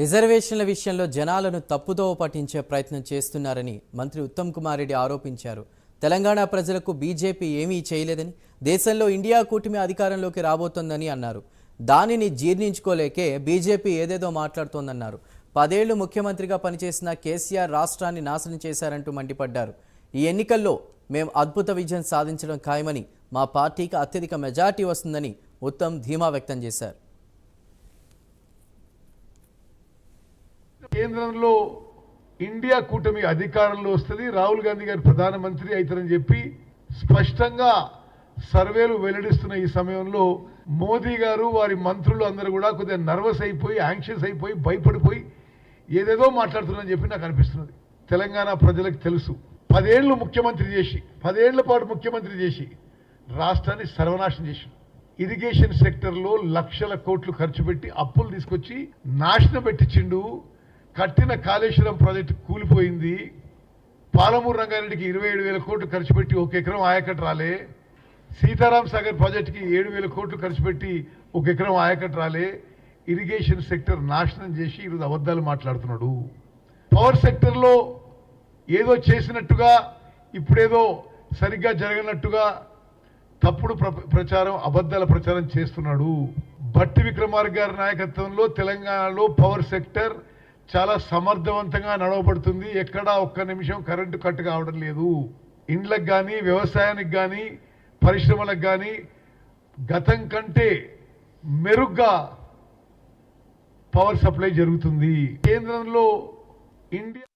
రిజర్వేషన్ల విషయంలో జనాలను తప్పుదోవ పట్టించే ప్రయత్నం చేస్తున్నారని మంత్రి ఉత్తమ్ కుమార్ రెడ్డి ఆరోపించారు. తెలంగాణ ప్రజలకు బీజేపీ ఏమీ చేయలేదని, దేశంలో ఇండియా కూటమి అధికారంలోకి రాబోతోందని అన్నారు. దానిని జీర్ణించుకోలేకే బీజేపీ ఏదేదో మాట్లాడుతోందన్నారు. 10 ఏళ్లు ముఖ్యమంత్రిగా పనిచేసిన కేసీఆర్ రాష్ట్రాన్ని నాశనం చేశారంటూ మండిపడ్డారు. ఈ ఎన్నికల్లో మేము అద్భుత విజయం సాధించడం ఖాయమని, మా పార్టీకి అత్యధిక మెజార్టీ వస్తుందని ఉత్తమ్ ధీమా వ్యక్తం చేశారు. కేంద్రంలో ఇండియా కూటమి అధికారంలో వస్తుంది, రాహుల్ గాంధీ గారు ప్రధానమంత్రి అవుతారని చెప్పి స్పష్టంగా సర్వేలు వెల్లడిస్తున్న ఈ సమయంలో మోదీ గారు వారి మంత్రులు అందరూ కూడా కొద్దిగా నర్వస్ అయిపోయి, యాంగ్షియస్ అయిపోయి, భయపడిపోయి ఏదేదో మాట్లాడుతున్నారని చెప్పి నాకు అనిపిస్తున్నది. తెలంగాణ ప్రజలకు తెలుసు, 10 ఏళ్ళు ముఖ్యమంత్రి చేసి, 10 ఏళ్ల పాటు ముఖ్యమంత్రి చేసి రాష్ట్రాన్ని సర్వనాశనం చేసి, ఇరిగేషన్ సెక్టర్లో లక్షల కోట్లు ఖర్చు పెట్టి అప్పులు తీసుకొచ్చి నాశనం పెట్టించిండు. కట్టిన కాళేశ్వరం ప్రాజెక్టు కూలిపోయింది. పాలమూరు రంగారెడ్డికి 27,000 కోట్లు ఖర్చు పెట్టి 1 ఎకరం ఆయకట్టు రాలే. సీతారాం సాగర్ ప్రాజెక్టుకి 7,000 కోట్లు ఖర్చు పెట్టి 1 ఎకరం ఆయకట్టు రాలే. ఇరిగేషన్ సెక్టర్ నాశనం చేసి ఈరోజు అబద్ధాలు మాట్లాడుతున్నాడు. పవర్ సెక్టర్లో ఏదో చేసినట్టుగా, ఇప్పుడేదో సరిగ్గా జరగనట్టుగా తప్పుడు ప్రచారం, అబద్ధాల ప్రచారం చేస్తున్నాడు. భట్టి విక్రమార్క గారి నాయకత్వంలో తెలంగాణలో పవర్ సెక్టర్ చాలా సమర్థవంతంగా నడవబడుతుంది. ఎక్కడా ఒక్క నిమిషం కరెంటు కట్ కావడం లేదు. ఇండ్లకు కానీ, వ్యవసాయానికి కానీ, పరిశ్రమలకు కానీ గతం కంటే మెరుగ్గా పవర్ సప్లై జరుగుతుంది. కేంద్రంలో ఇండియా